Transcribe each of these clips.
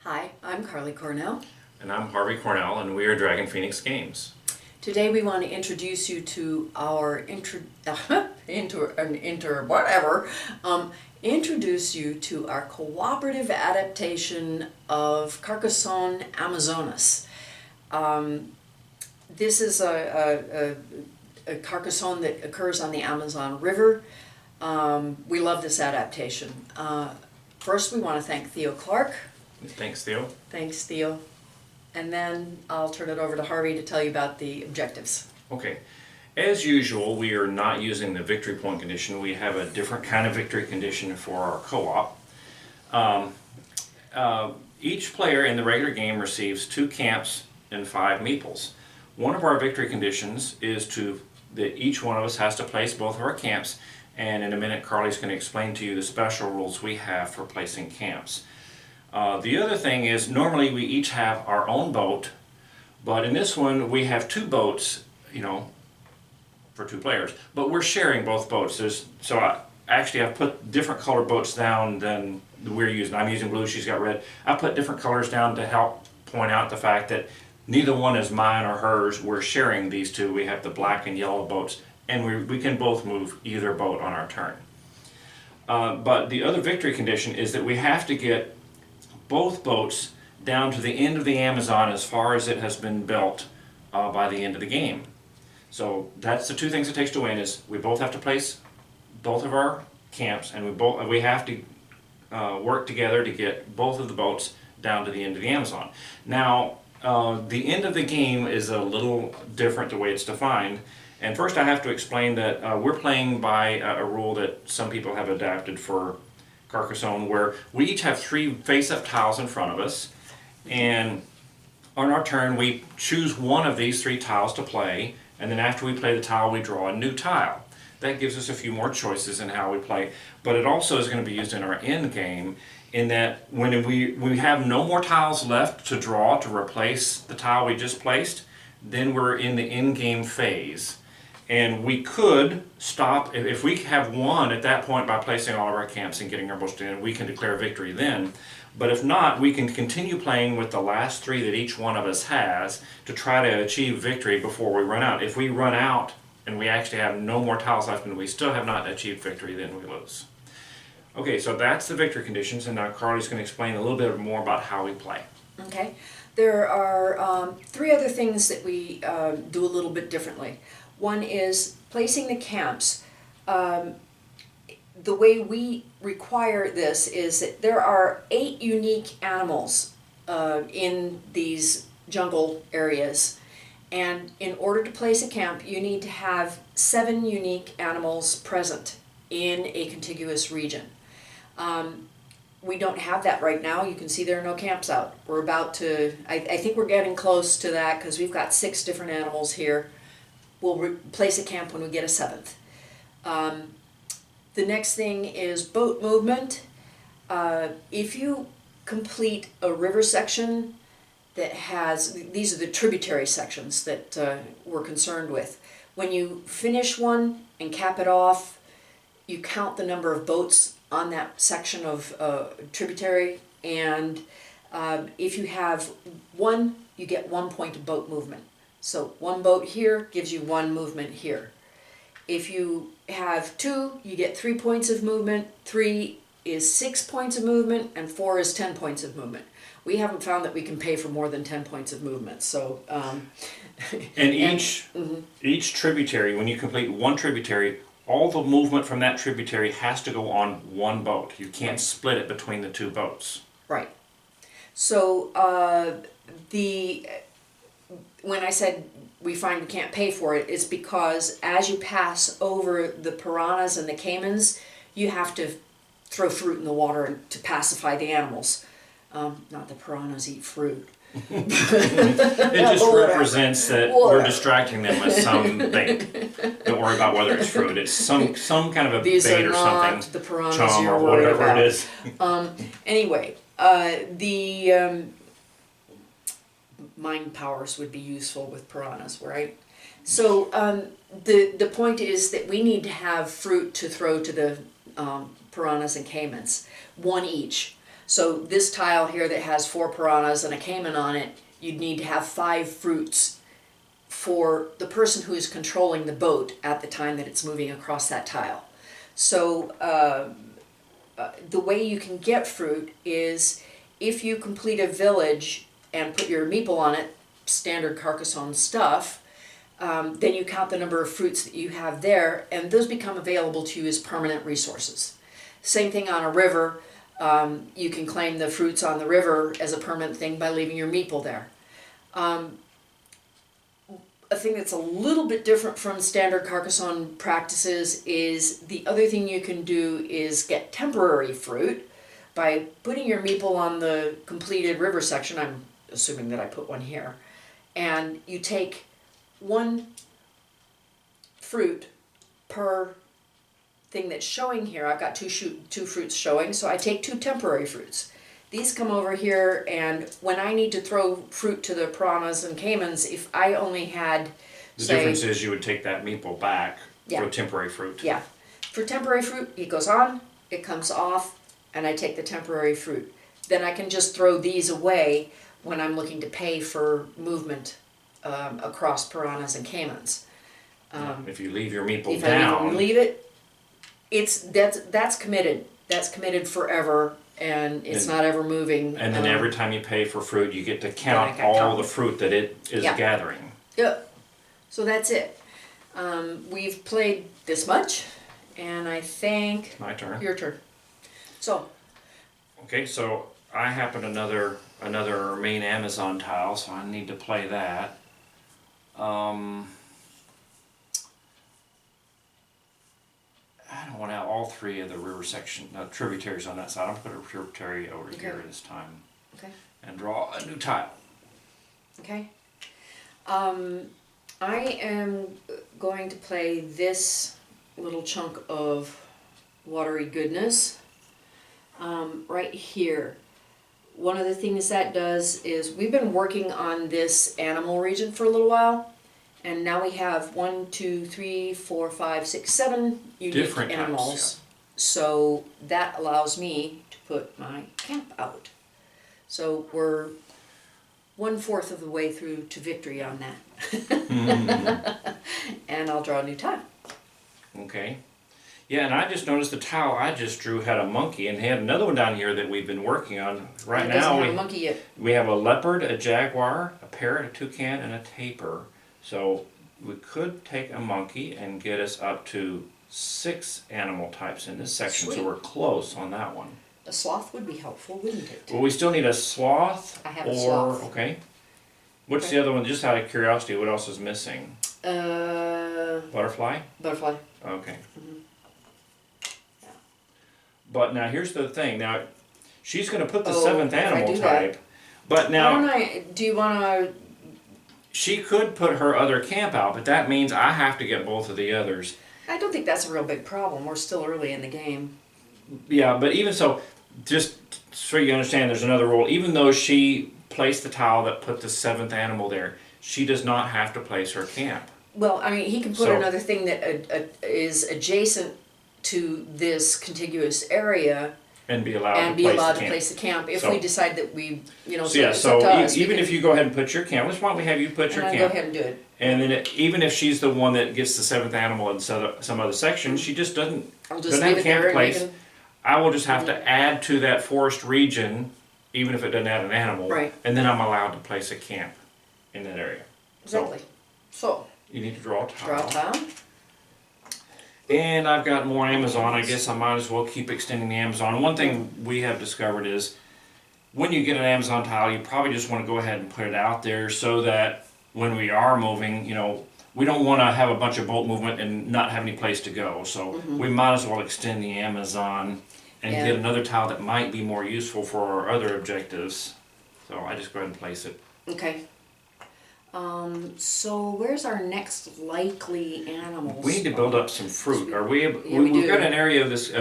Hi, I'm Carly Cornell. And I'm Harvey Cornell, and we are Dragon Phoenix Games. Today we want to introduce you to our introduce you to our cooperative adaptation of Carcasonne, Amazonas. This is a Carcassonne that occurs on the Amazon River. We love this adaptation. First, we want to thank Theo Clark. Thanks, Theo. Thanks, Theo. And then I'll turn it over to Harvey to tell you about the objectives. Okay. As usual, we are not using the victory point condition. We have a different kind of victory condition for our co-op. Each player in the regular game receives 2 camps and 5 meeples. One of our victory conditions is that each one of us has to place both of our camps, and in a minute Carly's going to explain to you the special rules we have for placing camps. The other thing is, normally we each have our own boat, but in this one we have 2 boats, for 2 players, but we're sharing both boats. I've put different colored boats down than we're using. I'm using blue, she's got red. I put different colors down to help point out the fact that neither one is mine or hers. We're sharing these 2. We have the black and yellow boats, and we can both move either boat on our turn. But the other victory condition is that we have to get both boats down to the end of the Amazon as far as it has been built by the end of the game. So that's the 2 things it takes to win: is we both have to place both of our camps, and we have to work together to get both of the boats down to the end of the Amazon. Now, the end of the game is a little different the way it's defined. And first I have to explain that we're playing by a rule that some people have adapted for Carcassonne, where we each have 3 face-up tiles in front of us, and on our turn we choose one of these 3 tiles to play, and then after we play the tile we draw a new tile. That gives us a few more choices in how we play, but it also is going to be used in our end game, in that when we have no more tiles left to draw to replace the tile we just placed, then we're in the end game phase. And we could stop, if we have won at that point by placing all of our camps and getting our boats in, we can declare victory then. But if not, we can continue playing with the last 3 that each one of us has to try to achieve victory before we run out. If we run out and we actually have no more tiles left and we still have not achieved victory, then we lose. Okay, so that's the victory conditions, and now Carly's going to explain a little bit more about how we play. Okay. There are 3 other things that we do a little bit differently. One is placing the camps. The way we require this is that there are 8 unique animals in these jungle areas, and in order to place a camp you need to have 7 unique animals present in a contiguous region. We don't have that right now. You can see there are no camps out. We're about to, I think we're getting close to that, because we've got 6 different animals here. We'll place a camp when we get a 7th. The next thing is boat movement. If you complete a river section that has, these are the tributary sections that we're concerned with. When you finish one and cap it off, you count the number of boats on that section of tributary, and if you have 1, you get 1 point of boat movement. So 1 boat here gives you 1 movement here. If you have 2, you get 3 points of movement. 3 is 6 points of movement, and 4 is 10 points of movement. We haven't found that we can pay for more than 10 points of movement. So, and each tributary, when you complete 1 tributary, all the movement from that tributary has to go on 1 boat. You can't split it between the 2 boats. Right. So when I said we find we can't pay for it, it's because as you pass over the piranhas and the caimans, you have to throw fruit in the water to pacify the animals. Not the piranhas eat fruit. It just represents that we're distracting them with some bait. Don't worry about whether it's fruit. It's some kind of a These bait are or not something. the piranhas Charm you're or worried whatever about. it is. Anyway, the mind powers would be useful with piranhas, right? So the point is that we need to have fruit to throw to the piranhas and caimans, 1 each. So this tile here that has 4 piranhas and a caiman on it, you'd need to have 5 fruits for the person who is controlling the boat at the time that it's moving across that tile. So the way you can get fruit is if you complete a village and put your meeple on it, standard Carcasonne stuff, then you count the number of fruits that you have there, and those become available to you as permanent resources. Same thing on a river. You can claim the fruits on the river as a permanent thing by leaving your meeple there. A thing that's a little bit different from standard Carcasonne practices is the other thing you can do is get temporary fruit by putting your meeple on the completed river section. I'm assuming that I put one here. And you take 1 fruit per thing that's showing here. I've got two fruits showing, so I take 2 temporary fruits. These come over here, and when I need to throw fruit to the piranhas and caimans, if I only had, The say, difference is you would take that meeple back for temporary fruit. yeah, for temporary fruit, it goes on, it comes off, and I take the temporary fruit. Then I can just throw these away when I'm looking to pay for movement across piranhas and caimans. If you leave your meeple If down, I leave it, that's committed. That's committed forever, and it's not ever moving. and then every time you pay for fruit, you get to count I can all count. the fruit that it is gathering. Yeah. So that's it. We've played this much, and I think My turn. your turn. So Okay, so I happened another main Amazon tile, so I need to play that. I don't want to have all 3 of the river section tributaries on that side. I'm gonna put a tributary over here this time. Okay. And draw a new tile. okay. I am going to play this little chunk of watery goodness right here. One of the things that does is we've been working on this animal region for a little while, and now we have 1, 2, 3, 4, 5, 6, 7 unique Different animals. types, So that allows me to put my camp out. So we're 1/4 of the way through to victory on that. And I'll draw a new tile. Okay. Yeah, and I just noticed the tile I just drew had a monkey, and they had another one down here that we've been working on. Right It doesn't now, have a monkey yet. we have a leopard, a jaguar, a parrot, a toucan, and a tapir. So we could take a monkey and get us up to 6 animal types in this section, Sweet. so we're close on that one. A sloth would be helpful, wouldn't it? Well, we still need a sloth. I have a sloth. Okay. What's Okay. the other one? Just out of curiosity, what else is missing? Butterfly? Butterfly. Okay. Yeah. But now here's the thing. Now, she's going to put the Oh, 7th if I animal do that- type. But now, Do you wanna, she could put her other camp out, but that means I have to get both of the others. I don't think that's a real big problem. We're still early in the game. Yeah, but even so, just so you understand, there's another rule. Even though she placed the tile that put the 7th animal there, she does not have to place her camp. Well, I mean, he can put So- another thing that is adjacent to this contiguous area And be allowed and to be place allowed the to camp. place the camp if So- we decide that we, So yeah, it's so up to us. even if you go ahead and put your camp, why don't we have you put your and camp? go ahead and do it. And then even if she's the one that gets the 7th animal in some other section, she just doesn't I'll just doesn't leave have it camp there and place. you can, I will just have to add to that forest region, even if it doesn't add an animal. Right. And then I'm allowed to place a camp in that area. exactly. So, You need to draw a tile. draw a tile. And I've got more Amazon. I guess I might as well keep extending the Amazon. One thing we have discovered is when you get an Amazon tile, you probably just want to go ahead and put it out there so that when we are moving, we don't want to have a bunch of boat movement and not have any place to go. So we might as well extend the Amazon and Yeah. get another tile that might be more useful for our other objectives. So I just go ahead and place it. Okay. So where's our next likely animal? We need to build up some fruit. Are we? Yeah, we We've do. got an area of this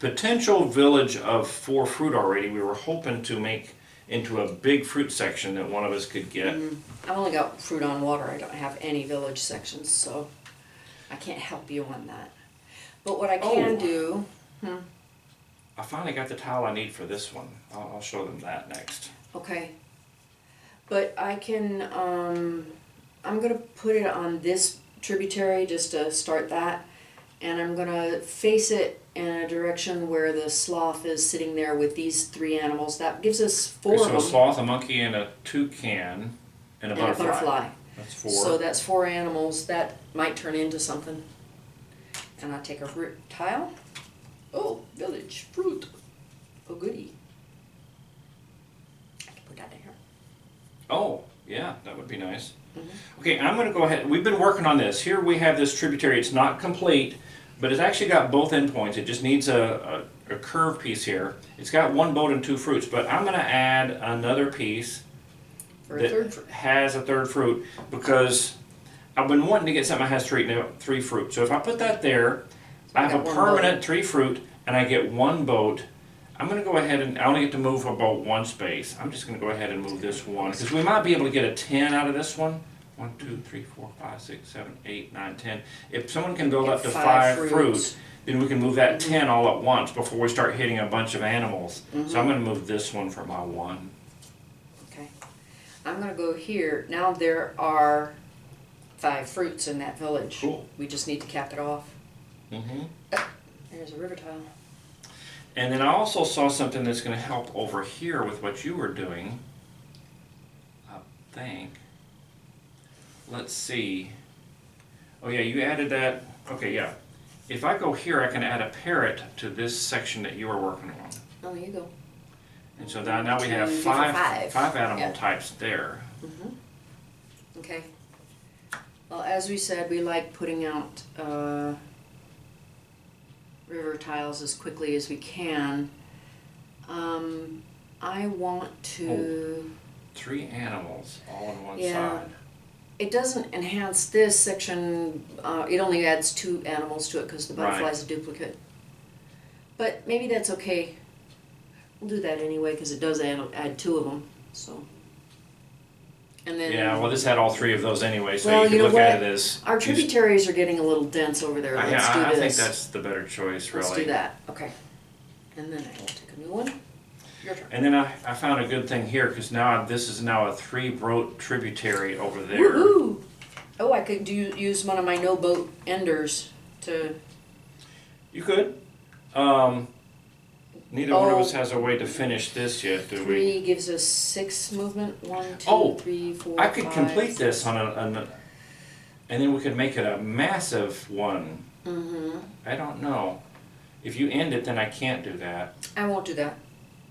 potential village of 4 fruit already. We were hoping to make into a big fruit section that one of us could get. I've only got fruit on water. I don't have any village sections, so I can't help you on that. But what I can Oh. do, I finally got the tile I need for this one. I'll show them that next. Okay. But I can, I'm gonna put it on this tributary just to start that. And I'm gonna face it in a direction where the sloth is sitting there with these 3 animals. That gives us 4 Okay, of so them. a sloth, a monkey, and a toucan, and a butterfly. That's 4. So that's 4 animals. That might turn into something. And I take a root tile. Oh, village fruit. Oh, goody. I can put that in here. Oh, yeah, that would be nice. Mm-hmm. Okay, I'm going to go ahead. We've been working on this. Here we have this tributary. It's not complete, but it's actually got both endpoints. It just needs a curved piece here. It's got 1 boat and 2 fruits, but I'm going to add another piece For a that third fruit. has a 3rd fruit because I've been wanting to get something that has 3 fruit. So if I put that there, I have a got 1 permanent 3 fruit and I get 1 boat. I'm going to go ahead and I only get to move about 1 space. I'm just going to go ahead and move this 1 because we might be able to get a 10 out of this one. 1, 2, 3, 4, 5, 6, 7, 8, 9, 10. If someone can build Get up to 5 5 fruits. fruits, then we can move that 10 all at once before we start hitting a bunch of animals. Mm-hmm. So I'm going to move this one for my 1. Okay. I'm gonna go here. Now there are 5 fruits in that village. Cool. We just need to cap it off. Mm-hmm. There's a river tile. And then I also saw something that's going to help over here with what you were doing. I think. Let's see. Oh yeah, you added that. Okay, yeah. If I go here, I can add a parrot to this section that you were working on. Oh, there you go. And so now we have 2, 3, 4, 5 animal Yeah. types there. Mm-hmm. Okay. Well, as we said, we like putting out river tiles as quickly as we can. I want to... 3 animals all on one Yeah. side. It doesn't enhance this section, it only adds 2 animals to it because the butterfly's a duplicate. But maybe that's okay. We'll do that anyway because it does add 2 of them, so. And then... Yeah, well this had all 3 of those anyway, so Well, you can you know look at what? it as... Our tributaries are getting a little dense over there. Let's do I this. think that's the better choice, really. Let's do that, okay. And then I will take a new one. Your turn. And then I found a good thing here because now this is now a 3-boat tributary over there. Woohoo! Oh, I could use one of my no boat enders to... You could. Neither one of us has a way to finish this yet, do we? 3 gives us 6 movement. 1, 2, Oh, 3, 4, I could 5, complete 6. this on and then we could make it a massive one. Mm-hmm. I don't know. If you end it, then I can't do that. I won't do that.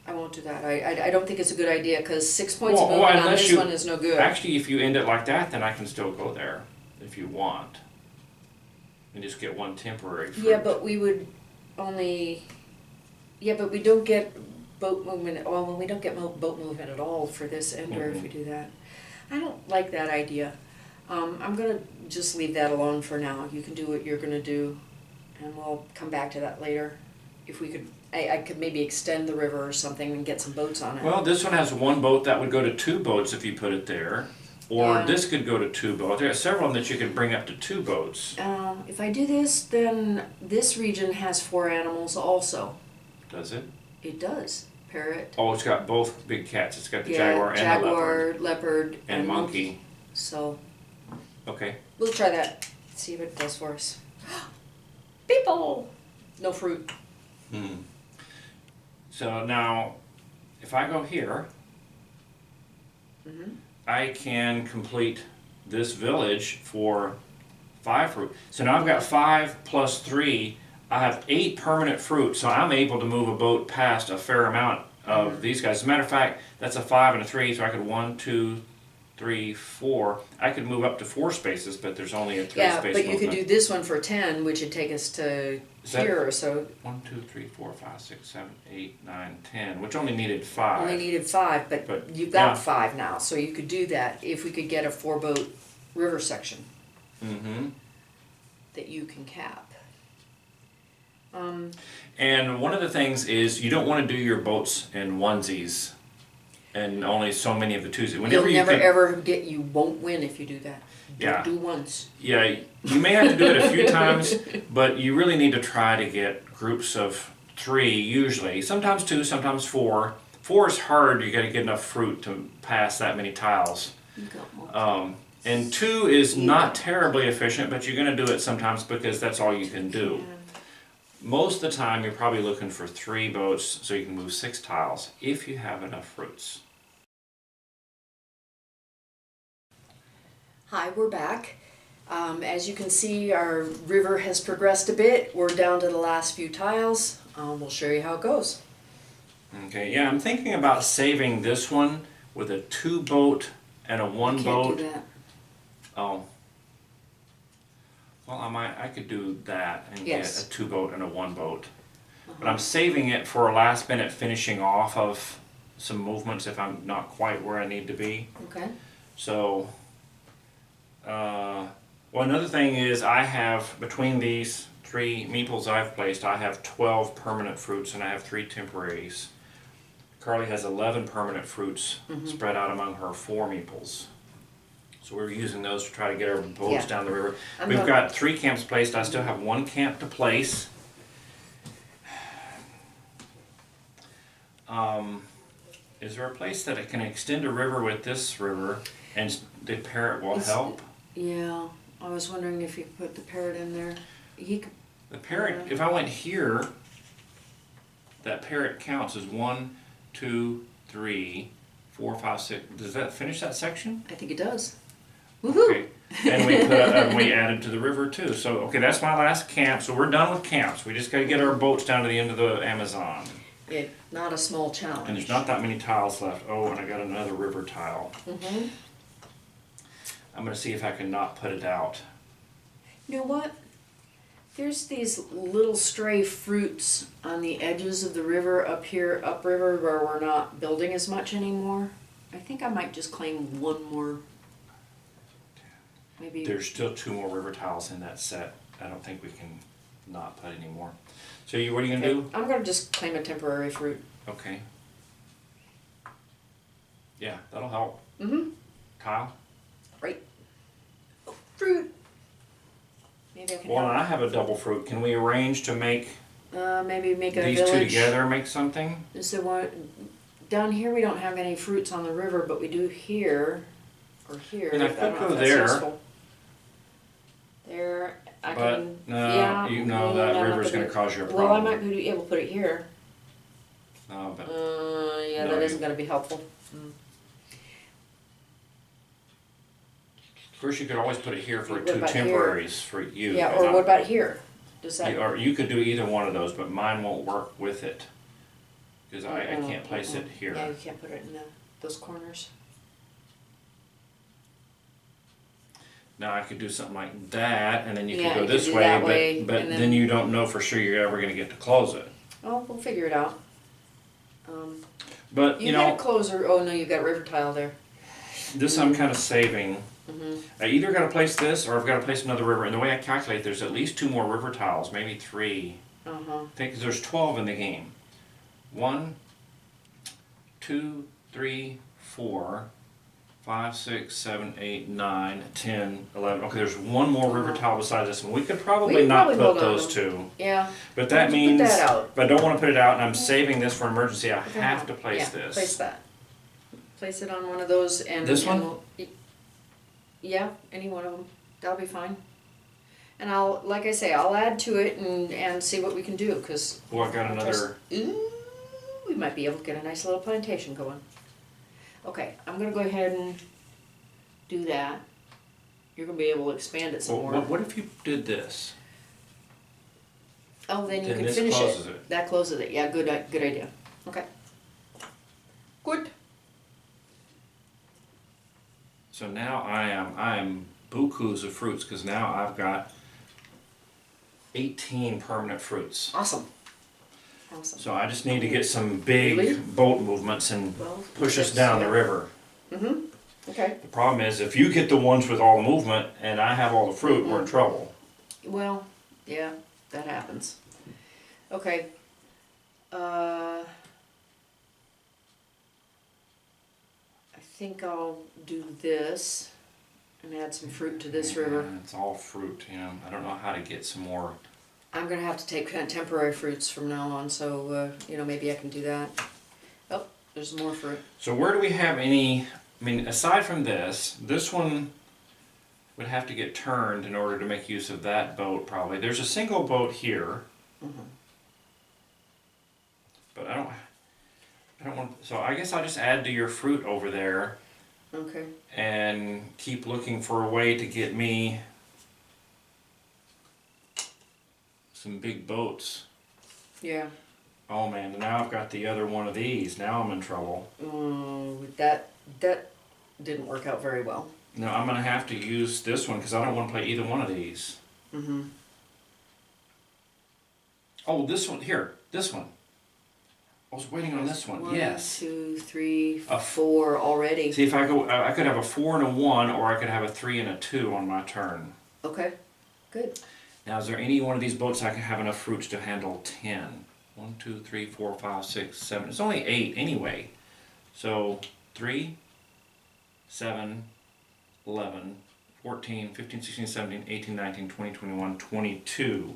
I won't do that. I don't think it's a good idea because 6 points Well, of movement on unless this you- one is no good. Actually, if you end it like that, then I can still go there if you want. And just get 1 temporary fruit. Yeah, but we would only... Yeah, but we don't get boat movement, well, we don't get boat movement at all for this ender if we do that. I don't like that idea. I'm gonna just leave that alone for now. You can do what you're gonna do, and we'll come back to that later. If we could, I could maybe extend the river or something and get some boats on it. Well, this one has 1 boat that would go to 2 boats if you put it there. Or Yeah. this could go to 2 boats. There are several of them that you could bring up to 2 boats. If I do this, then this region has 4 animals also. Does it? It does. Parrot. Oh, it's got both big cats. It's got the Yeah, jaguar and the leopard. leopard, And monkey. So Okay. we'll try that. See what it does for us. People! No fruit. So now, if I go here, Mm-hmm. I can complete this village for 5 fruit. So now I've got 5 plus 3. I have 8 permanent fruit, so I'm able to move a boat past a fair amount of these guys. As a matter of fact, that's a 5 and a 3, so I could 1, 2, 3, 4. I could move up to 4 spaces, but there's only a 3 Yeah, space but you movement. could do this one for 10, which would take us to Is that- here or so. 1, 2, 3, 4, 5, 6, 7, 8, 9, 10, which only needed 5. Only needed 5, but But, you've got yeah. 5 now, so you could do that if we could get a 4-boat river section Mm-hmm. that you can cap. And one of the things is you don't want to do your boats in onesies and only so many of the twosies. Whenever You'll never can, ever get, you won't win if you do that. Yeah. Do once. Yeah, you may have to do it a few times, but you really need to try to get groups of 3 usually, sometimes 2, sometimes 4. 4 is hard, you gotta get enough fruit to pass that many tiles. And 2 is not terribly efficient, but you're gonna do it sometimes because that's all you can do. Most of the time, you're probably looking for 3 boats so you can move 6 tiles if you have enough fruits. Hi, we're back. As you can see, our river has progressed a bit. We're down to the last few tiles. We'll show you how it goes. Okay, yeah, I'm thinking about saving this one with a 2 boat and a 1 boat. Can't do that. Oh. Well, I could do that and Yes. get a 2 boat and a 1 boat. But I'm saving it for a last minute finishing off of some movements if I'm not quite where I need to be. Okay. So, well, another thing is I have, between these 3 meeples I've placed, I have 12 permanent fruits and I have 3 temporaries. Carly has 11 permanent fruits spread out among her 4 meeples. So we're using those to try to get our boats down the river. We've got 3 camps placed. I still have 1 camp to place. Is there a place that it can extend a river with this river and the parrot will help? Yeah, I was wondering if you could put the parrot in there. He could. The parrot, if I went here, that parrot counts as 1, 2, 3, 4, 5, 6. Does that finish that section? I think it does. Woohoo! Okay. And we added to the river too. So okay, that's my last camp. So we're done with camps. We just got to get our boats down to the end of the Amazon. Not a small challenge. And there's not that many tiles left. Oh, and I got another river tile. I'm gonna see if I can not put it out. You know what? There's these little stray fruits on the edges of the river up here, upriver, where we're not building as much anymore. I think I might just claim 1 more. Maybe. There's still 2 more river tiles in that set. I don't think we can not put any more. So what are you gonna do? I'm gonna just claim a temporary fruit. Okay. Yeah, that'll help. Tile? Right. Oh, fruit. Maybe I can Well, help. I have a double fruit. Can we arrange to make Maybe make a these village. 2 together make something? Is there one down here? We don't have any fruits on the river, but we do here or here. And I don't could know go if that's there. useful. There, I But can. no, yeah, you know I'm that not river's gonna cause you a Well, I problem. might be able to put it here. No, but Yeah, No, that you- isn't gonna be helpful. of course you could always put it here for What 2 about here? temporaries for you. Yeah, and or I'm- what about here? Does that? Or you could do either one of those, but mine won't work with it. Because I can't place it here. Yeah, you can't put it in those corners. Now I could do something like that, and then you Yeah, could go you could this do way, that but, way, but and then, then- you don't know for sure you're ever going to get to close it. Oh, we'll figure it out. But You you got know, a closer. Oh no, you got river tile there. this I'm kind of saving. I either got to place this or I've got to place another river. And the way I calculate, there's at least 2 more river tiles, maybe 3. I think there's 12 in the game. 1, 2, 3, 4, 5, 6, 7, 8, 9, 10, 11. Okay, there's 1 more river tile besides this one. We could probably We can not probably put hold on those to 2. Yeah. But that Put means, that out. if I don't want to put it out and I'm saving this for emergency, I have to place Yeah, this. place that. Place it on one of those and. This and one? Yeah, any one of them. That'll be fine. And I'll, like I say, I'll add to it and see what we can do, cause. Oh, I got another. Ooh, we might be able to get a nice little plantation going. Okay, I'm gonna go ahead and do that. You're gonna be able to expand it some Well, more. what if you did this? Oh, then you Then can this finish closes it. it. That closes it, yeah, good idea. Okay. Good. So now I am bukus of fruits because now I've got 18 permanent fruits. Awesome. Awesome. So I just need to get some big Really? boat movements and Well, push us six, down the yeah. river. Okay. The problem is if you get the ones with all the movement and I have all the fruit, we're in trouble. Well, yeah, that happens. Okay. I think I'll do this and add some fruit to this river. Yeah, it's all fruit, you know. I don't know how to get some more I'm gonna have to take temporary fruits from now on, so, maybe I can do that. Oh, there's more fruit. So where do we have any, I mean, aside from this one would have to get turned in order to make use of that boat probably. There's a single boat here. But I don't want, so I guess I'll just add to your fruit over there. Okay. And keep looking for a way to get me some big boats. Yeah. Oh man, now I've got the other one of these. Now I'm in trouble. That didn't work out very well. No, I'm gonna have to use this one because I don't want to play either one of these. Oh, this one here. This one. I was waiting on this one. Yes. 1, 2, 3, 4 already. See, if I go, I could have a 4 and a 1, or I could have a 3 and a 2 on my turn. Okay. Good. Now, is there any one of these boats I can have enough fruits to handle 10? 1, 2, 3, 4, 5, 6, 7. It's only 8 anyway. So 3, 7, 11, 14, 15, 16, 17, 18, 19, 20, 21, 22.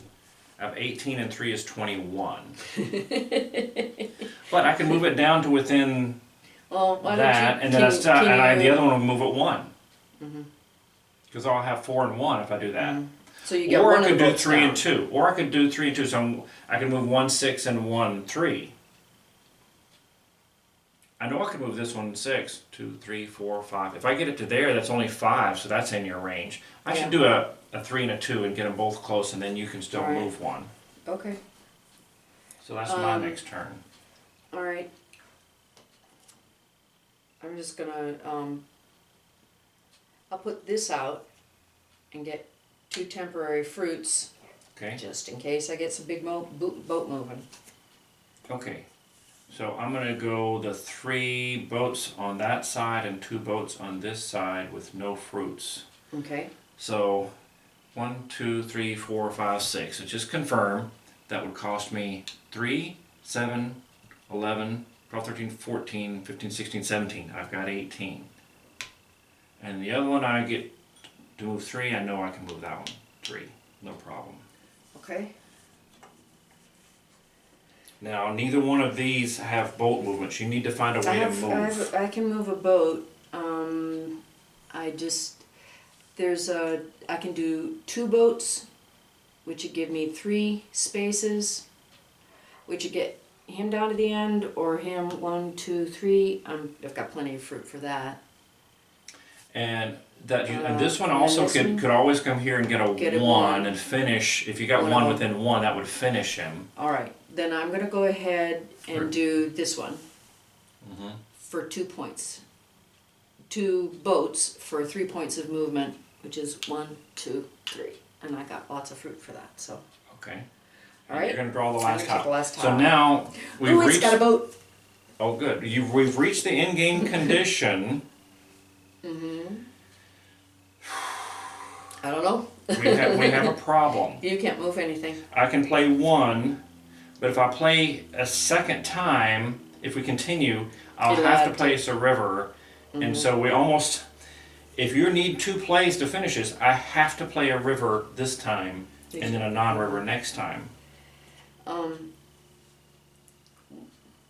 I have 18 and 3 is 21. But I can move it down to within that, and then the other one will move at 1. Because I'll have 4 and 1 if I do that. So you get or one I could do both 3 down. and 2. Or I could do 3 and 2. So I can move 1, 6 and 1, 3. I know I could move this one 6, 2, 3, 4, 5. If I get it to there, that's only 5, so that's in your range. I should do a 3 and a 2 and get them both close, and then you can still move 1. Okay. So that's my next turn. All right. I'm just gonna, I'll put this out and get 2 temporary fruits, Okay. just in case I get some big boat moving. Okay. So I'm going to go the 3 boats on that side and 2 boats on this side with no fruits. Okay. So 1, 2, 3, 4, 5, 6. So just confirm that would cost me 3, 7, 11, 12, 13, 14, 15, 16, 17. I've got 18. And the other one I get to move 3. I know I can move that one 3. No problem. Okay. Now, neither one of these have boat movements. You need to find a way to move. I can move a boat. I can do 2 boats, which would give me 3 spaces, which would get him down to the end, or him 1, 2, 3. I've got plenty of fruit for that. And and this one also this one? could always come here and get a 1 1. and finish. If you got 1 within 1, that would finish him. All right, then I'm gonna go ahead and do this one for 2 points. 2 boats for 3 points of movement, which is 1, 2, 3, and I got lots of fruit for that. So. Okay. All right. You're gonna draw the last keep the tile. last So tile. now we've Ooh, it's reached. got a boat. Oh, good. We've reached the in-game condition. I don't know. We have a problem. You can't move anything. I can play 1, but if I play a second time, if we continue, I'll It'll have to add place a river. And so we almost, if you need 2 plays to finish this, I have to play a river this time and then a non-river next time.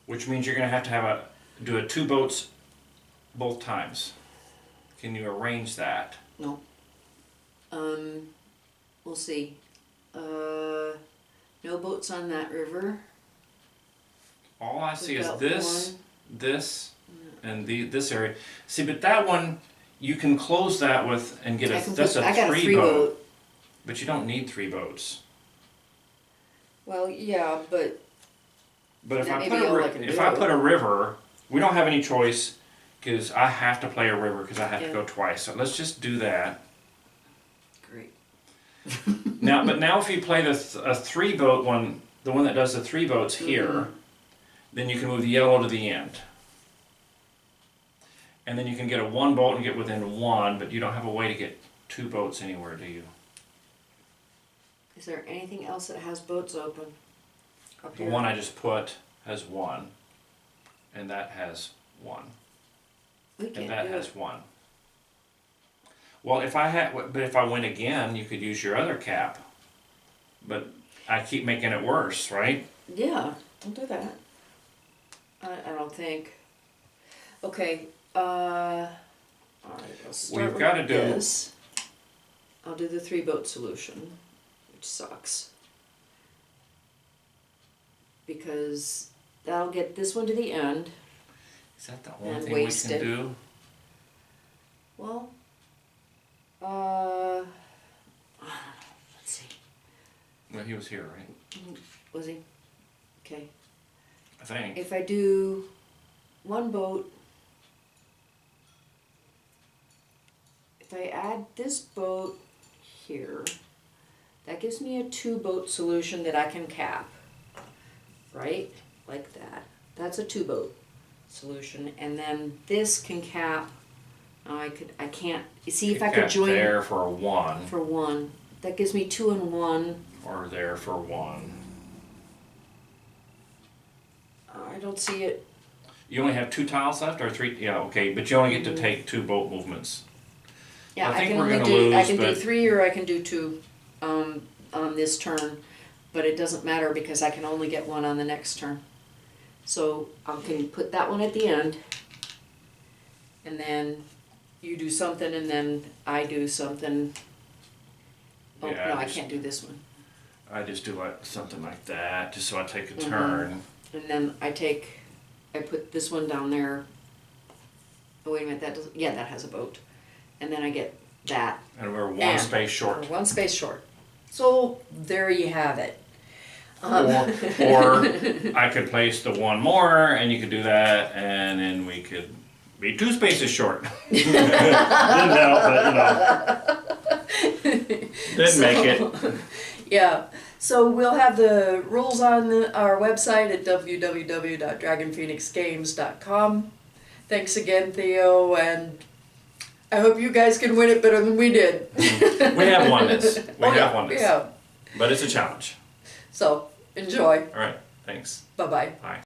Which means you're going to have do a 2 boats both times. Can you arrange that? No. We'll see. No boats on that river. All I see is got this, this, and this area. See, but that one, you can close that with and get that's a I got a 3 3 boat. boat. But you don't need 3 boats. Well, yeah, but But if that I may put be all I can if do. I put a river, we don't have any choice because I have to play a river because I have to Yeah. go twice. So let's just do that. great. Now if you play a 3 boat one, the one that does the 3 boats here, then you can move the yellow to the end. And then you can get a 1 boat and get within 1, but you don't have a way to get 2 boats anywhere, do you? Is there anything else that has boats open up The here? one I just put has 1, and that has 1, We can't and that do has it. 1. Well, if I went again, you could use your other cap. But I keep making it worse, right? Yeah, don't do that. I don't think. Okay, alright, I'll start We've with gotta do- this. I'll do the 3-boat solution, which sucks. Because that'll get this one to the end. Is that the only And thing we waste can it. do? Well, let's see. Well, he was here, right? Was he? Okay. I think. If I do 1 boat, if I add this boat here, that gives me a 2-boat solution that I can cap, right? Like that. That's a 2-boat solution, and then this can cap. I can't. See if I could Cap join there for 1, for 1. That gives me 2 and 1. or there for 1. I don't see it. You only have 2 tiles left, or 3? Yeah, okay, but you only get to take 2 boat movements. Yeah, I I think can we're only gonna do. I lose, can do but- 3 or I can do 2 on this turn, but it doesn't matter because I can only get 1 on the next turn. So I can put that one at the end, and then you do something, and then I do something. Oh Yeah, no, I just- can't do this one. I just do like something like that, just so I take a Mm-hmm. turn. And then I put this one down there. Oh wait a minute, that doesn't. Yeah, that has a boat, and then I get that. And we're 1 And space short. We're 1 space short. So there you have it. Or I could place the 1 more, and you could do that, and then we could be 2 spaces short. Didn't help, but didn't make it. Yeah. So we'll have the rules on our website at www.dragonphoenixgames.com. Thanks again, Theo, and I hope you guys can win it better than we did. We have won this. We have won this. Yeah. But it's a challenge. So enjoy. All right, thanks. Bye bye. Bye.